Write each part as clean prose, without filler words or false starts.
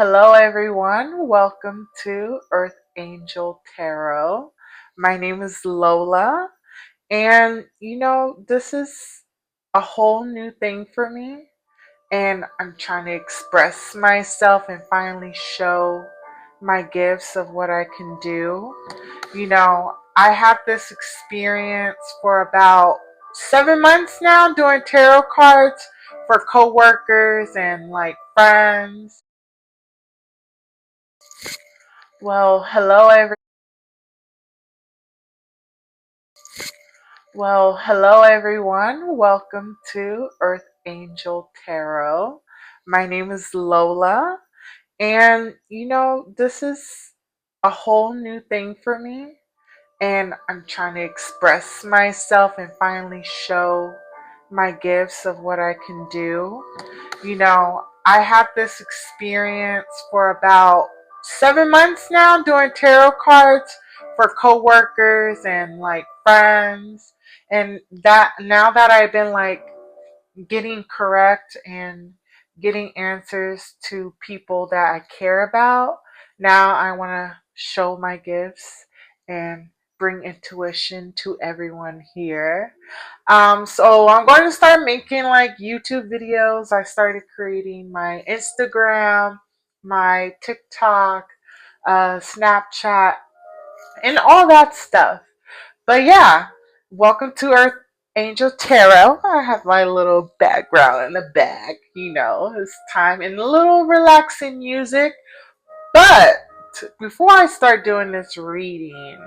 hello everyone. Welcome to Earth Angel Tarot. My name is Lola, and this is a whole new thing for me, and I'm trying to express myself and finally show my gifts of what I can do. I have this experience for about 7 months now doing tarot cards for coworkers and like friends. Well, hello every hello everyone. Welcome to Earth Angel Tarot. My name is Lola, and this is a whole new thing for me, and I'm trying to express myself and finally show my gifts of what I can do. I have this experience for about 7 months now doing tarot cards for coworkers and like friends. And that now that I've been like getting correct and getting answers to people that I care about, now I want to show my gifts and bring intuition to everyone here. So I'm going to start making like YouTube videos. I started creating my Instagram, my TikTok, Snapchat, and all that stuff. But yeah, welcome to Earth Angel Tarot. I have my little background in the back. It's time and a little relaxing music. But before I start doing this reading,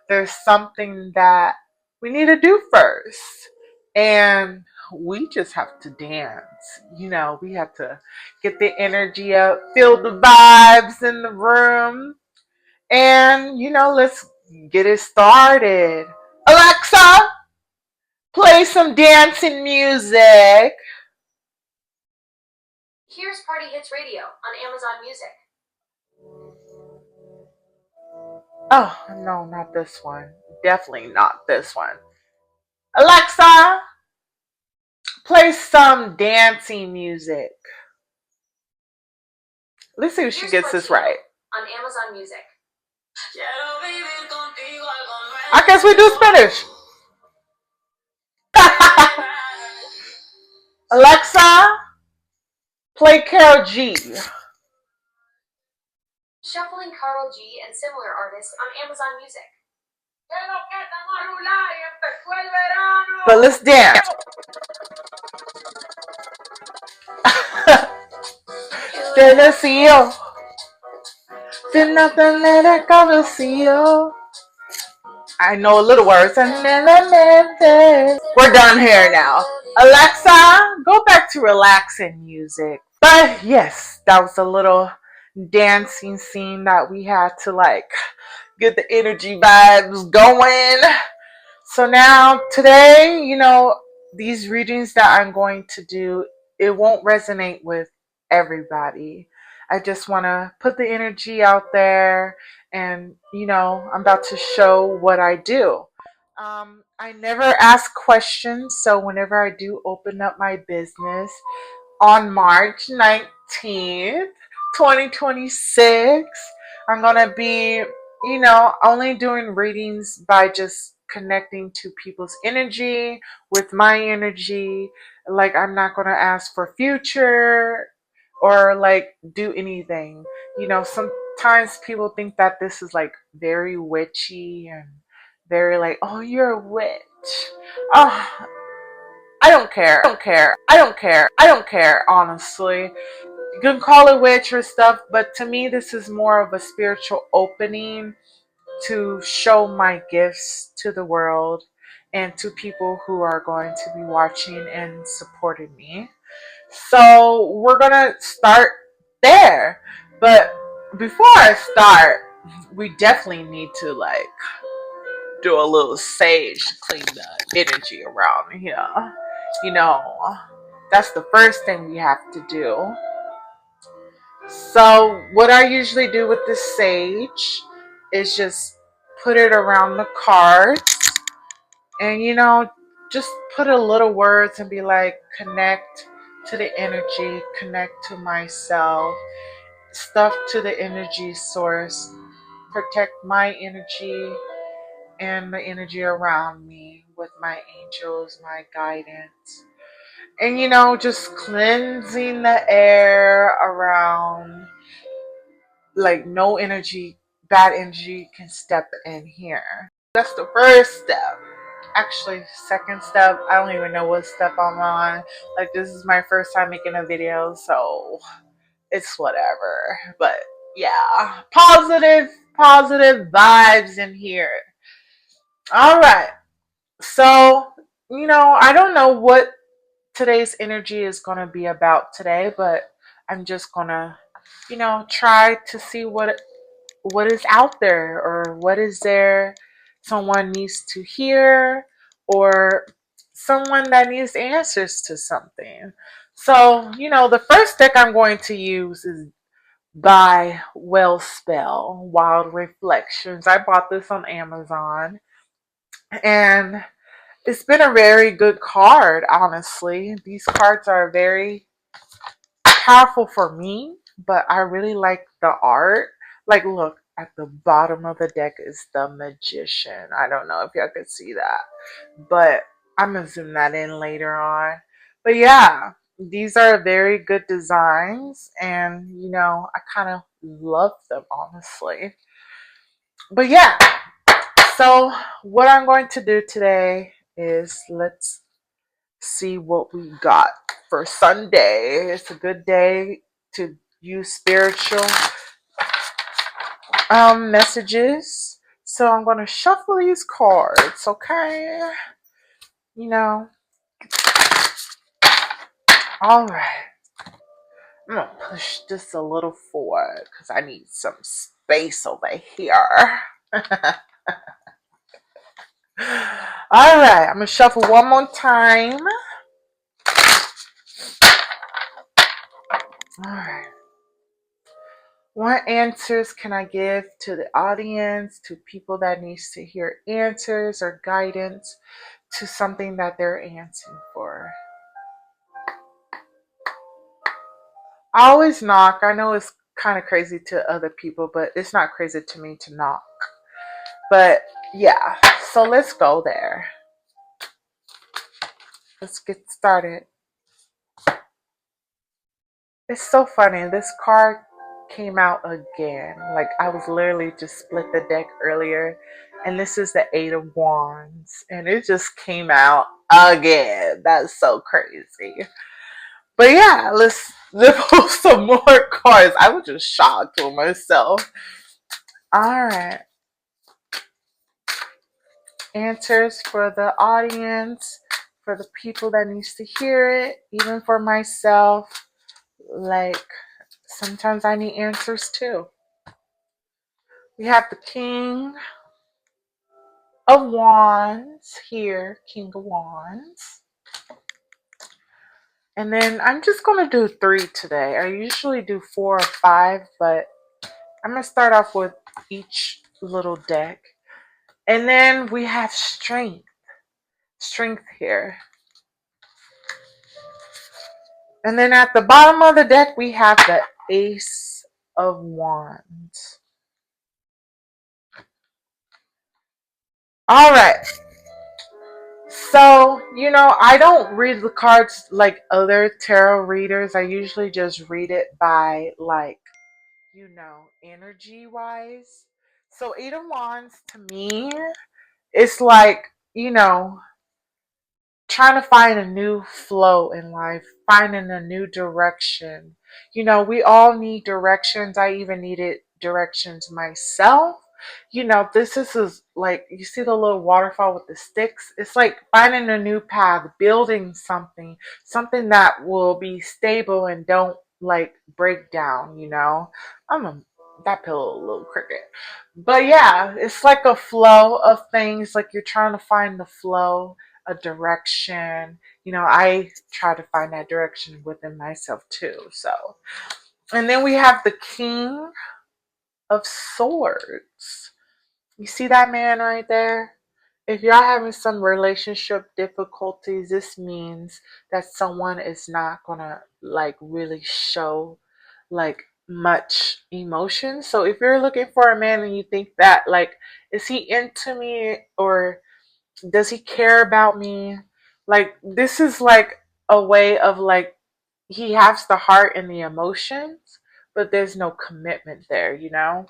there's something that we need to do first. And we just have to dance. We have to get the energy up, feel the vibes in the room. And, let's get it started. Alexa, play some dancing music. Here's Party Hits Radio on Amazon Music. Oh, no, not this one. Definitely not this one. Alexa, play some dancing music. Let's see if she gets this right. On Amazon Music. I guess we do Spanish. Alexa, play Karol G. Shuffling Karol G and similar artists on Amazon Music. But let's dance. Tennessee. Did nothing let it go to see you. I know a little words. We're done here now. Alexa, go back to relaxing music. But yes, that was a little dancing scene that we had to like get the energy vibes going. So now today, these readings that I'm going to do, it won't resonate with everybody. I just want to put the energy out there, and I'm about to show what I do. I never ask questions, so whenever I do open up my business on March 19th, 2026, I'm going to be, only doing readings by just connecting to people's energy with my energy. Like, I'm not going to ask for future or like do anything. Sometimes people think that this is like very witchy and very like, oh, you're a witch. Oh, I don't care. I don't care, honestly. You can call it witch or stuff, but to me, this is more of a spiritual opening to show my gifts to the world and to people who are going to be watching and supporting me. So we're gonna start there. But before I start, we definitely need to like do a little sage to clean the energy around here. That's the first thing we have to do. So what I usually do with this sage is just put it around the cards and just put a little words and be like, connect to the energy, connect to myself, stuff to the energy source, protect my energy and the energy around me with my angels, my guidance. And just cleansing the air around, like no energy, bad energy can step in here. That's the first step. Actually, second step, I don't even know what step I'm on. Like, this is my first time making a video, so it's whatever. But yeah, positive vibes in here. All right. So, I don't know what today's energy is going to be about today, but I'm just going to, try to see what is out there, or what is there someone needs to hear, or someone that needs answers to something. So, the first deck I'm going to use is by Wyspell, Wild Reflections. I bought this on Amazon, and it's been a very good card, honestly. These cards are very powerful for me, but I really like the art. Like, look, at the bottom of the deck is the Magician. I don't know if y'all could see that, but I'm gonna zoom that in later on. But yeah, these are very good designs, and I kind of love them, honestly. But yeah, so what I'm going to do today is, let's see what we got for Sunday. It's a good day to use spiritual messages. So I'm going to shuffle these cards, okay? You know, all right. I'm going to push this a little forward because I need some space over here. All right, I'm going to shuffle one more time. All right. What answers can I give to the audience, to people that needs to hear answers or guidance to something that they're answering for? I always knock. I know it's kind of crazy to other people, but it's not crazy to me to knock. But yeah, so let's go there. Let's get started. It's so funny. This card came out again. Like, I was literally just split the deck earlier, and this is the Eight of Wands, and it just came out again. That's so crazy. But yeah, let's pull some more cards. I was just shocked with myself. All right. Answers for the audience, for the people that needs to hear it, even for myself. Like, sometimes I need answers too. We have the King of Wands here, King of Wands. And then I'm just going to do 3 today. I usually do 4 or 5, but I'm going to start off with each little deck. And then we have Strength. Strength here. And then at the bottom of the deck, we have the Ace of Wands. All right. So, I don't read the cards like other tarot readers. I usually just read it by, like, energy wise. So, Eight of Wands to me, it's like, trying to find a new flow in life, finding a new direction. We all need directions. I even needed directions myself. This is like, you see the little waterfall with the sticks? It's like finding a new path, building something that will be stable and don't like break down. I'm a that pillow a little crooked. But yeah, it's like a flow of things, like you're trying to find the flow, a direction. I try to find that direction within myself too. So, and then we have the King of Swords. You see that man right there? If y'all having some relationship difficulties, this means that someone is not gonna like really show like much emotion. So if you're looking for a man and you think that, like, is he into me or does he care about me? Like, this is like a way of like, he has the heart and the emotions, but there's no commitment there, you know?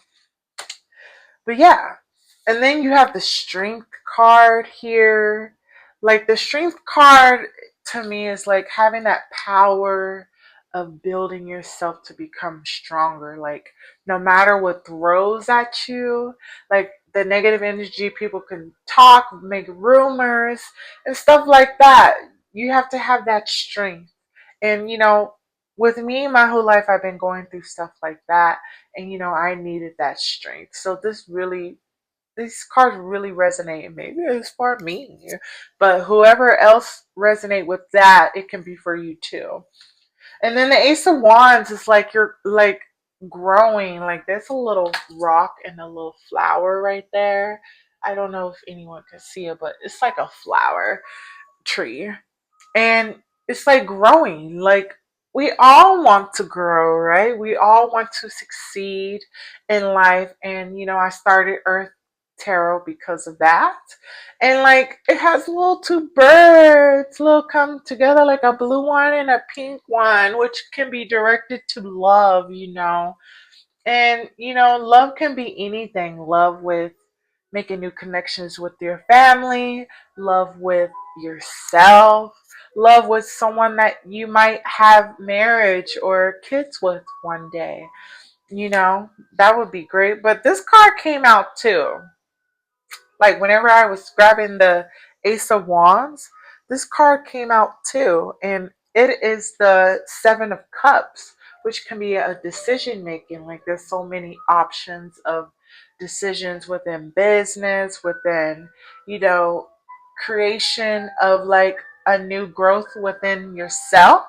But yeah. And then you have the strength card here. Like the strength card to me is like having that power of building yourself to become stronger. Like no matter what throws at you, like the negative energy, people can talk, make rumors and stuff like that. You have to have that strength. And with me my whole life I've been going through stuff like that, and I needed that strength. So these cards really resonate. Maybe it's for me, but whoever else resonate with that, it can be for you too. And then the Ace of Wands is like you're like growing. Like there's a little rock and a little flower right there. I don't know if anyone can see it, but it's like a flower tree, and it's like growing. Like we all want to grow, right? We all want to succeed in life. And I started Earth Tarot because of that. And like it has little two birds, little come together, like a blue one and a pink one, which can be directed to love. And love can be anything. Love with making new connections with your family, love with yourself, love with someone that you might have marriage or kids with one day. That would be great. But this card came out too. Like whenever I was grabbing the Ace of Wands, this card came out too. And it is the Seven of Cups, which can be a decision making. Like there's so many options of decisions within business, within, you know, creation of like a new growth within yourself.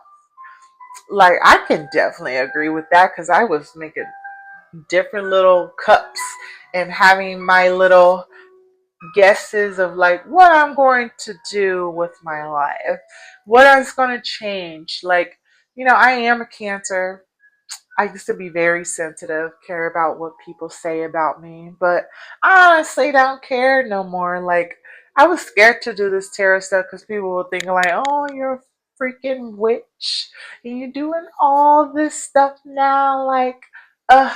Like I can definitely agree with that because I was making different little cups and having my little guesses of like what I'm going to do with my life, what is going to change. Like, I am a Cancer. I used to be very sensitive, care about what people say about me, but I honestly don't care no more. Like, I was scared to do this tarot stuff because people would think like, "Oh, you're a freaking witch, and you're doing all this stuff now." Uh,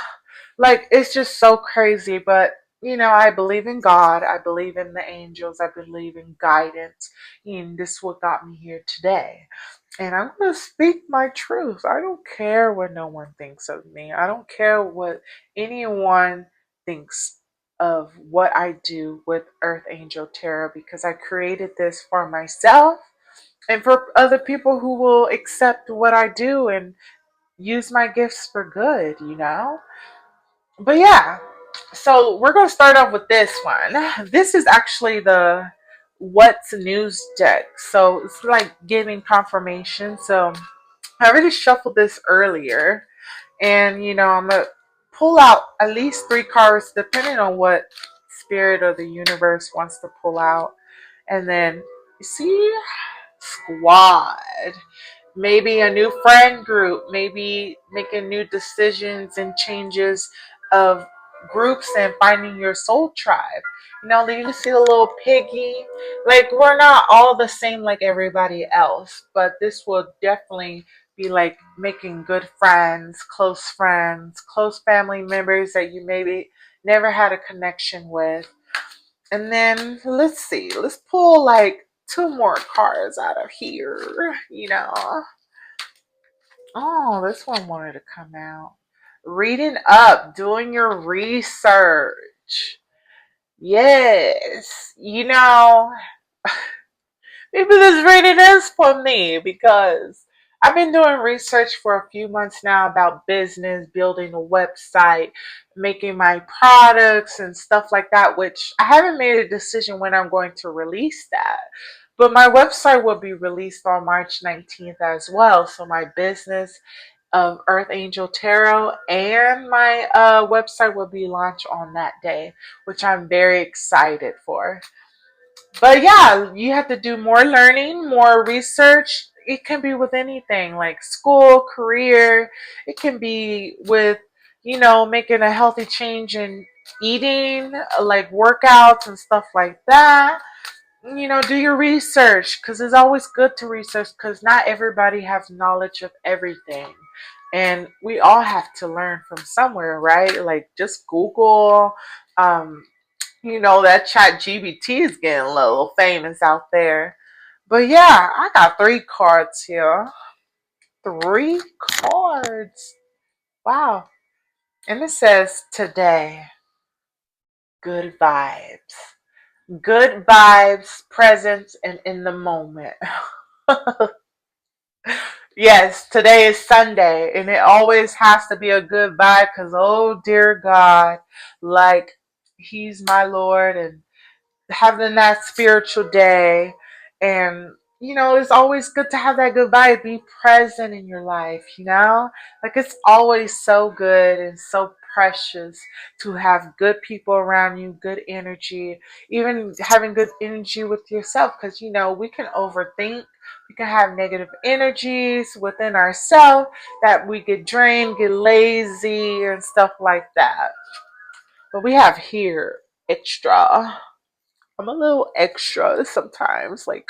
like it's just so crazy. But I believe in God. I believe in the angels. I believe in guidance, and this is what got me here today. And I'm going to speak my truth. I don't care what no one thinks of me. I don't care what anyone thinks of what I do with Earth Angel Tarot, because I created this for myself and for other people who will accept what I do and use my gifts for good. But yeah, so we're going to start off with this one. This is actually the What's News deck. So it's like giving confirmation. So I already shuffled this earlier, and I'm gonna pull out at least three cards, depending on what spirit or the universe wants to pull out, and then you see squad. Maybe a new friend group, maybe making new decisions and changes of groups and finding your soul tribe. You see a little piggy. Like, we're not all the same like everybody else, but this will definitely be like making good friends, close family members that you maybe never had a connection with. And then let's see, let's pull like two more cards out of here. Oh, this one wanted to come out. Reading up, doing your research. Yes. Maybe this reading is for me because I've been doing research for a few months now about business, building a website, making my products and stuff like that, which I haven't made a decision when I'm going to release that. But my website will be released on March 19th as well. So my business of Earth Angel Tarot and my website will be launched on that day, which I'm very excited for. But yeah, you have to do more learning, more research. it can be with anything like school, career. It can be with, making a healthy change in eating, like workouts and stuff like that. Do your research because it's always good to research because not everybody has knowledge of everything. And we all have to learn from somewhere, right? Like just Google. That chat GBT is getting a little famous out there. But yeah, I got three cards here. Three cards. Wow. And it says today, good vibes. Good vibes, presence, and in the moment. Yes, today is Sunday, and it always has to be a good vibe because, oh dear God, like, He's my Lord, and having that spiritual day. And, it's always good to have that good vibe. Be present in your life. Like, it's always so good and so precious to have good people around you, good energy, even having good energy with yourself. Because, we can overthink. We can have negative energies within ourselves that we get drained, get lazy, and stuff like that. But we have here extra. I'm a little extra sometimes. Like,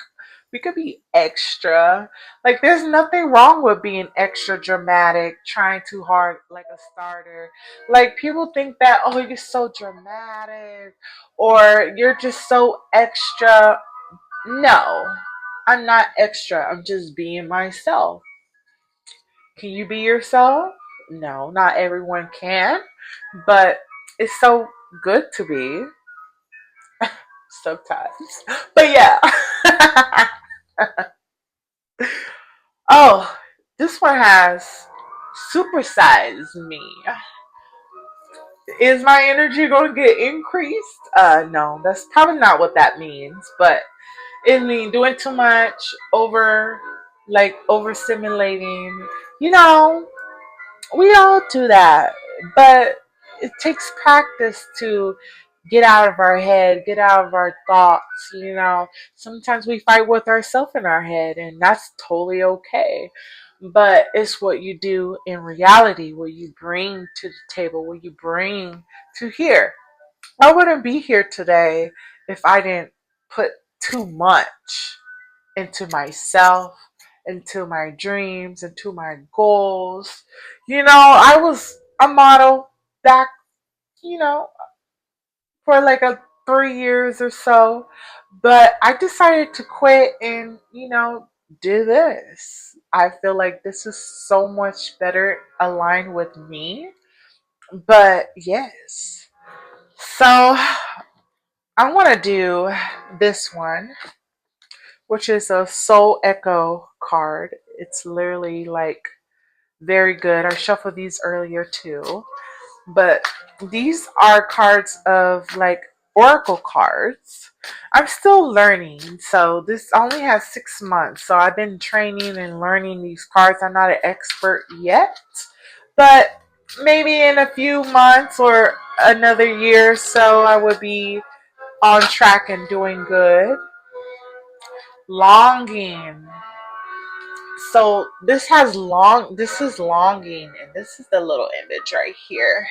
we could be extra. Like, there's nothing wrong with being extra dramatic, trying too hard, like a starter. Like, people think that, oh, you're so dramatic or you're just so extra. No, I'm not extra. I'm just being myself. Can you be yourself? No, not everyone can, but it's so good to be sometimes. But yeah. Oh, this one has supersize me. Is my energy going to get increased? No, that's probably not what that means. But it means doing too much, overstimulating. You know, we all do that, but it takes practice to get out of our head, get out of our thoughts. Sometimes we fight with ourselves in our head, and that's totally okay. But it's what you do in reality, what you bring to the table, what you bring to here. I wouldn't be here today if I didn't put too much into myself, into my dreams, into my goals. I was a model back, you know, for like a 3 years or so, but I decided to quit and, do this. I feel like this is so much better aligned with me. But yes. So I want to do this one, which is a Soul Echo card. It's literally like very good. I shuffled these earlier too. But these are cards of like oracle cards. I'm still learning. So this only has 6 months. So I've been training and learning these cards. I'm not an expert yet. But maybe in a few months or another year or so, I would be on track and doing good. Longing. So this is longing, and this is the little image right here.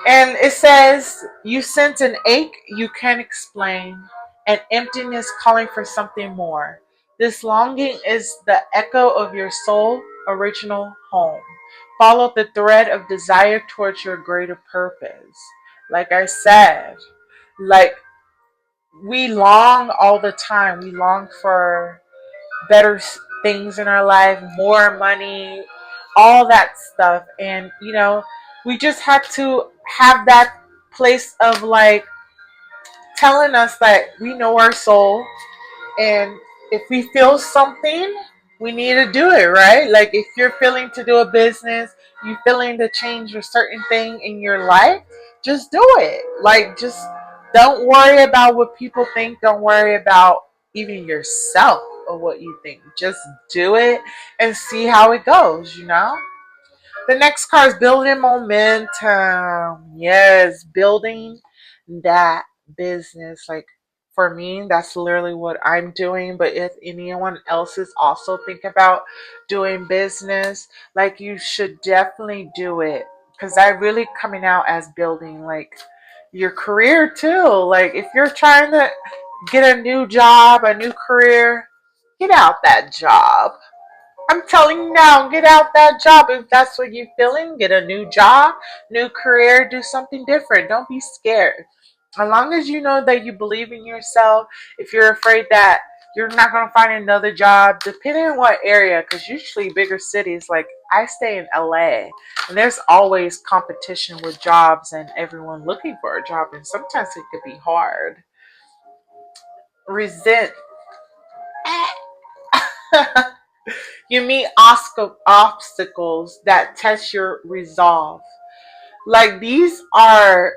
And it says, you sense an ache you can't explain, an emptiness calling for something more. This longing is the echo of your soul original home. Follow the thread of desire towards your greater purpose. Like I said, like we long all the time. We long for better things in our life, more money, all that stuff. And, we just have to have that place of like telling us that we know our soul. And if we feel something, we need to do it, right? Like if you're feeling to do a business, you feeling to change a certain thing in your life, just do it. Like just don't worry about what people think. Don't worry about even yourself or what you think. Just do it and see how it goes. The next card is building momentum. Yes, building that business. Like For me, that's literally what I'm doing. But if anyone else is also thinking about doing business, like you should definitely do it. Because I really coming out as building like your career too. Like if you're trying to get a new job, a new career, get out that job. I'm telling you now, get out that job if that's what you're feeling. Get a new job, new career, do something different. Don't be scared. As long as you know that you believe in yourself, if you're afraid that you're not going to find another job, depending on what area, because usually bigger cities, like I stay in LA, and there's always competition with jobs and everyone looking for a job, and sometimes it could be hard. Resent. You meet obstacles that test your resolve. Like these are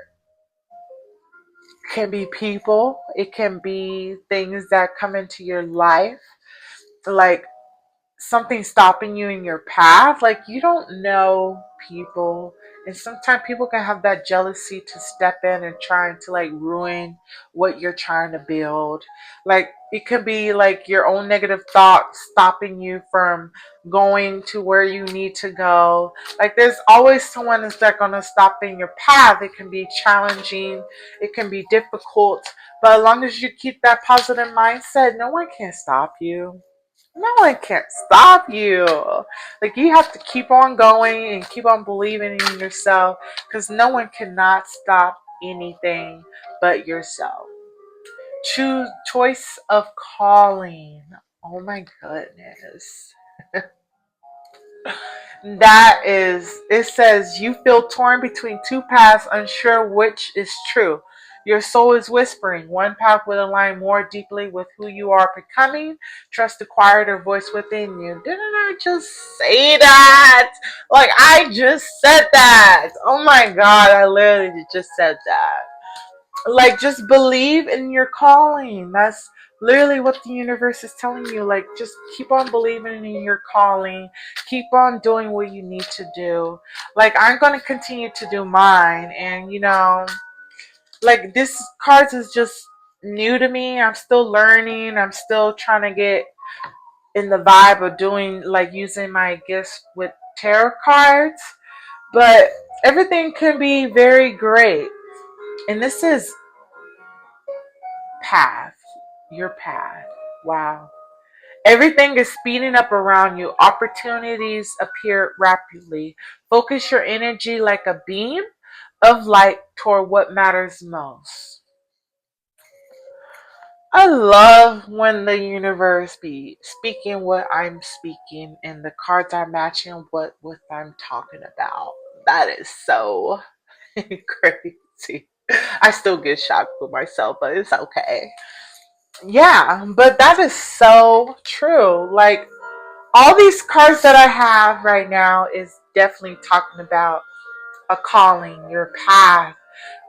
can be people, it can be things that come into your life, like something stopping you in your path. Like you don't know people, and sometimes people can have that jealousy to step in and trying to like ruin what you're trying to build. Like it could be like your own negative thoughts stopping you from going to where you need to go. Like there's always someone that's gonna stop in your path. It can be challenging, it can be difficult, but as long as you keep that positive mindset, no one can stop you. No one can't stop you. Like you have to keep on going and keep on believing in yourself, because no one cannot stop anything but yourself. Choose choice of calling. Oh my goodness. That is, it says you feel torn between two paths, unsure which is true. Your soul is whispering. One path will align more deeply with who you are becoming. Trust the quieter voice within you. Didn't I just say that? Like, I just said that. Oh my God, I literally just said that. Like, just believe in your calling. That's literally what the universe is telling you. Like, just keep on believing in your calling. Keep on doing what you need to do. Like, I'm going to continue to do mine. And, like, this cards is just new to me. I'm still learning. I'm still trying to get in the vibe of doing, like, using my gifts with tarot cards. But everything can be very great. And this is path, your path. Wow. Everything is speeding up around you. Opportunities appear rapidly. Focus your energy like a beam of light toward what matters most. I love when the universe be speaking what I'm speaking and the cards are matching what I'm talking about. That is so crazy. I still get shocked with myself, but it's okay. Yeah, but that is so true. Like all these cards that I have right now is definitely talking about a calling, your path,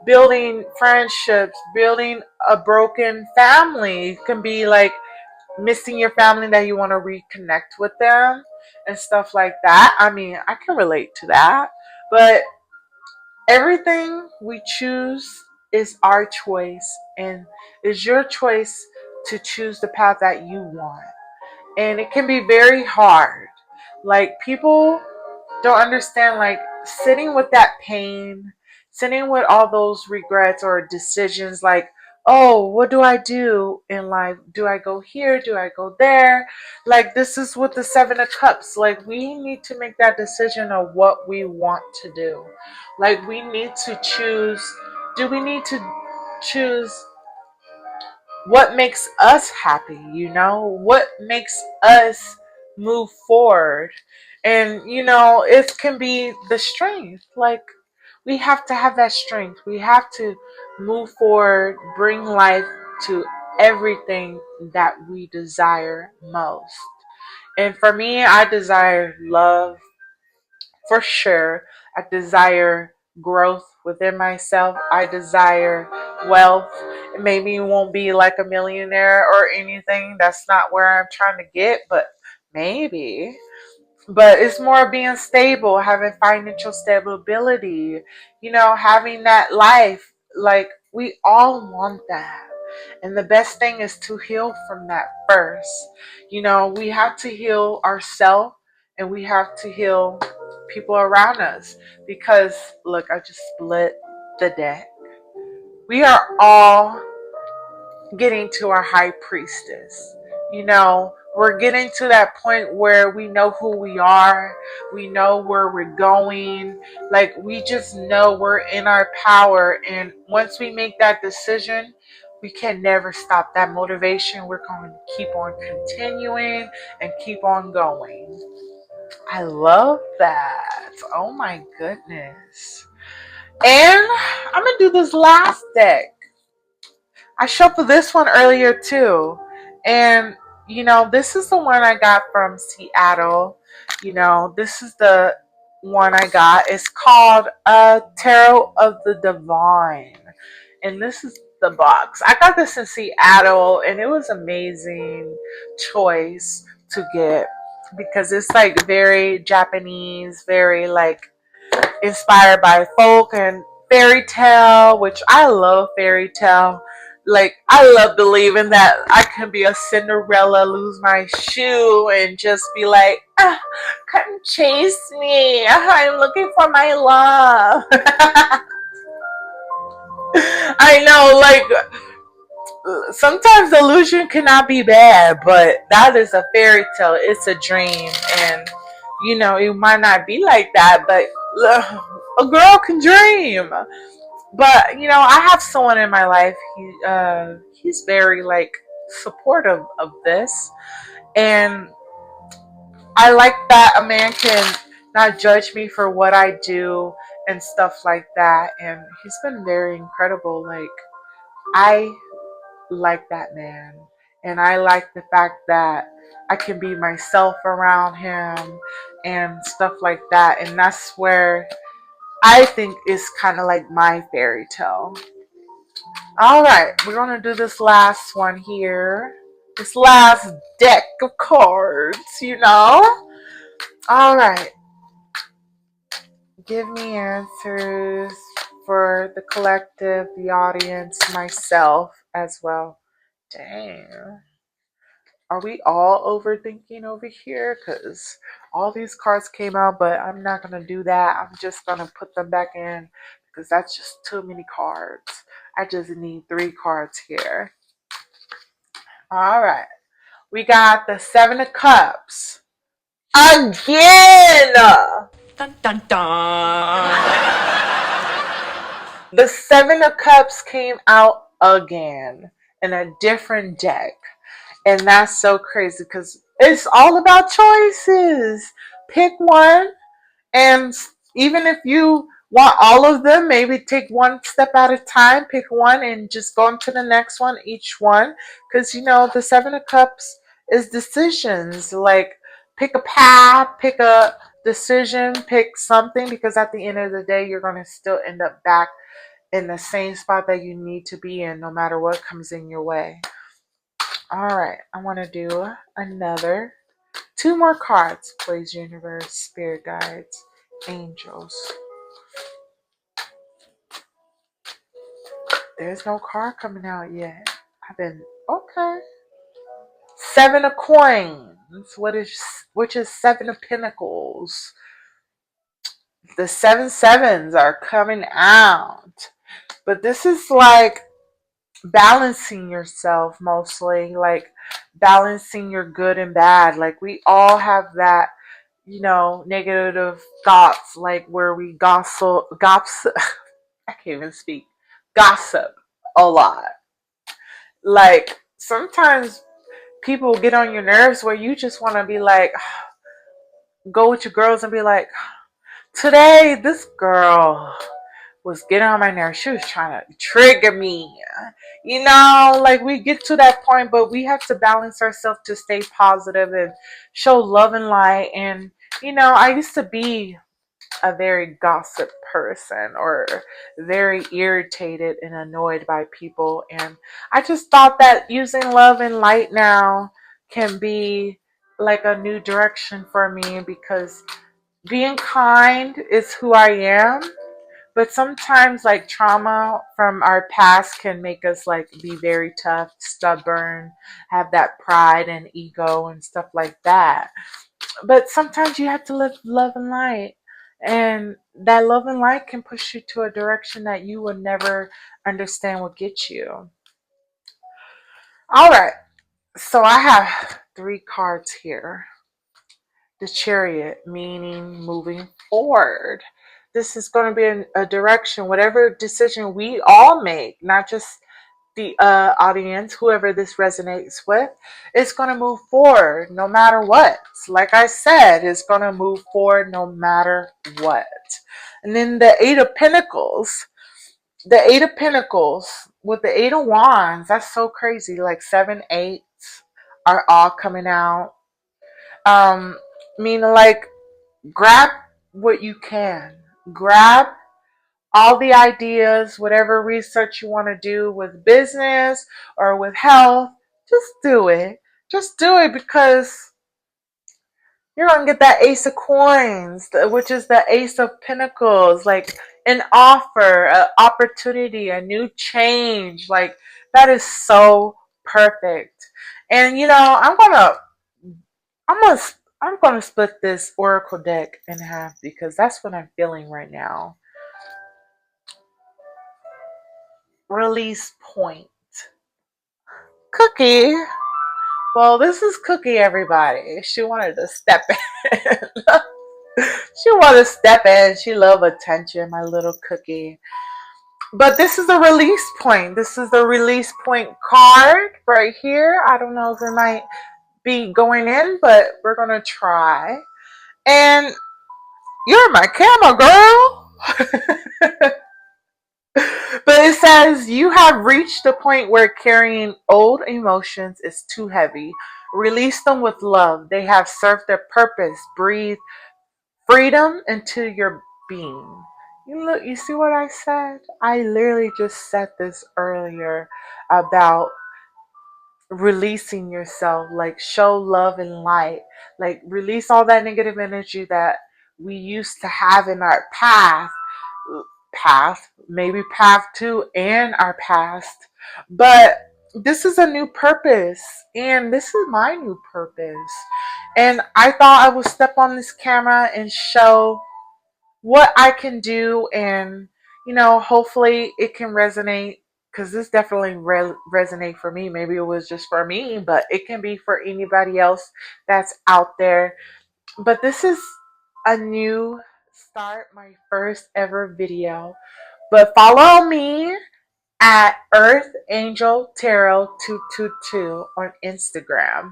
building friendships, building a broken family. It can be like missing your family that you want to reconnect with them and stuff like that. I mean, I can relate to that. But everything we choose is our choice, and it's your choice to choose the path that you want. And it can be very hard. Like people don't understand, like sitting with that pain, sitting with all those regrets or decisions, like, oh, what do I do in life? Do I go here? Do I go there? Like this is with the Seven of Cups. Like we need to make that decision of what we want to do. Like we need to choose. Do we need to choose what makes us happy, what makes us move forward? And it can be the strength. Like we have to have that strength. We have to move forward, bring life to everything that we desire most. And for me, I desire love, for sure. I desire growth within myself. I desire wealth. Maybe it won't be like a millionaire or anything. That's not where I'm trying to get, but maybe. But it's more being stable, having financial stability, having that life. Like we all want that. And the best thing is to heal from that first. We have to heal ourselves and we have to heal people around us. Because, look, I just split the deck. We are all getting to our high priestess. We're getting to that point where we know who we are, we know where we're going, like we just know we're in our power. And once we make that decision, we can never stop that motivation. We're going to keep on continuing and keep on going. I love that. Oh my goodness. And I'm going to do this last deck. I shuffled this one earlier too. And, this is the one I got from Seattle. This is the one I got. It's called Tarot of the Divine. And this is the box. I got this in Seattle and it was amazing choice to get because it's like very Japanese, very like inspired by folk and fairy tale, which I love fairy tale. Like, I love believing that I can be a Cinderella, lose my shoe, and just be like, come chase me. I'm looking for my love. I know, like, sometimes illusion cannot be bad, but that is a fairy tale. It's a dream. And, it might not be like that, but a girl can dream. But I have someone in my life. He's very like supportive of this, and I like that a man can not judge me for what I do and stuff like that. And he's been very incredible. Like, I like that man, and I like the fact that I can be myself around him and stuff like that. And that's where I think is kind of like my fairy tale. All right, we're gonna do this last one here. This last deck of cards. All right, give me answers for the collective, the audience, myself as well. Dang. Are we all overthinking over here? Because all these cards came out, but I'm not going to do that. I'm just going to put them back in because that's just too many cards. I just need 3 cards here. All right. We got the 7 of Cups. Again! Dun dun dun. The 7 of Cups came out again in a different deck. And that's so crazy because it's all about choices. Pick one, and even if you want all of them, maybe take one step at a time, pick one and just go into the next one, each one. Because, the 7 of Cups is decisions. Like, pick a path, pick a decision, pick something, because at the end of the day, you're going to still end up back in the same spot that you need to be in, no matter what comes in your way. All right, I want to do another 2 more cards, please, universe, spirit guides, angels. There's no card coming out yet. Okay. 7 of coins, which is 7 of pentacles. The 7 sevens are coming out. But this is like balancing yourself mostly, like balancing your good and bad. Like, we all have that, negative thoughts, like where we gossip. I can't even speak. Gossip a lot. Like, sometimes people get on your nerves where you just want to be like, go with your girls and be like, today this girl was getting on my nerves. She was trying to trigger me. Like, we get to that point, but we have to balance ourselves to stay positive and show love and light. And, I used to be a very gossip person, or very irritated and annoyed by people. And I just thought that using love and light now can be like a new direction for me, because being kind is who I am, But sometimes like trauma from our past can make us like be very tough, stubborn, have that pride and ego and stuff like that. But sometimes you have to live love and light. And that love and light can push you to a direction that you would never understand will get you. All right. So I have three cards here. The chariot, meaning moving forward. This is going to be a direction, whatever decision we all make, not just the audience, whoever this resonates with, it's going to move forward no matter what. Like I said, it's going to move forward no matter what. And then the Eight of Pentacles. The Eight of Pentacles with the Eight of Wands, that's so crazy. Like seven, eights are all coming out. Um, Meaning like grab what you can. Grab all the ideas, whatever research you want to do with business or with health, just do it. Just do it because you're going to get that Ace of Coins, which is the Ace of Pentacles, like an offer, an opportunity, a new change. Like that is so perfect. And you know, I'm gonna I'm gonna split this oracle deck in half because that's what I'm feeling right now. Release point. Cookie. Well, this is Cookie, everybody. She wanted to step in. She wanted to step in. She loved attention, my little Cookie. But this is a release point. This is the release point card right here. I don't know if it might be going in, but we're going to try. And you're my camera girl. But it says you have reached a point where carrying old emotions is too heavy. Release them with love. They have served their purpose. Breathe freedom into your being. You see what I said? I literally just said this earlier about releasing yourself, like show love and light, like release all that negative energy that we used to have in our maybe path two and our past. But this is a new purpose, and this is my new purpose. And I thought I would step on this camera and show what I can do, and you know, hopefully it can resonate because this definitely resonate for me. Maybe it was just for me, but it can be for anybody else that's out there. But this is a new start, my first ever video. But follow me at Earth Angel Tarot 222 on Instagram.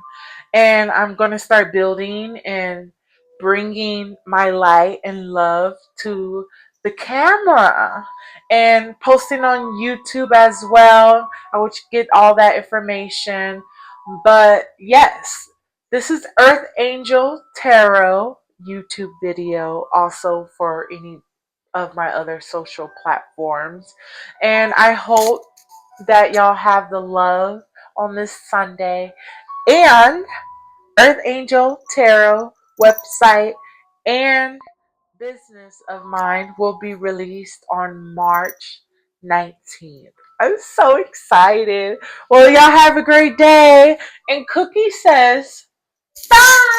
And I'm going to start building and bringing my light and love to the camera and posting on YouTube as well. I will get all that information. But yes, this is Earth Angel Tarot YouTube video, also for any of my other social platforms. And I hope that y'all have the love on this Sunday. And Earth Angel Tarot website and business of mine will be released on March 19th. I'm so excited. Well, y'all have a great day. And Cookie says, bye.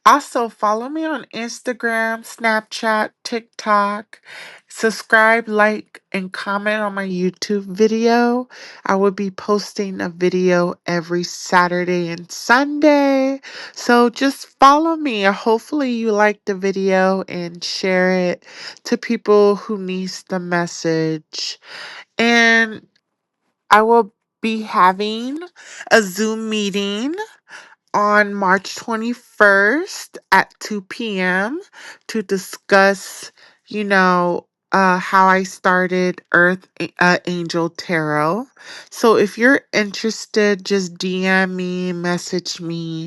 Also, follow me on Instagram, Snapchat, TikTok. Subscribe, like, and comment on my YouTube video. I will be posting a video every Saturday and Sunday. So just follow me. Hopefully you like the video and share it to people who needs the message. And I will be having a Zoom meeting on March 21st at 2 p.m. to discuss, how I started Angel Tarot. So if you're interested, just DM me, message me.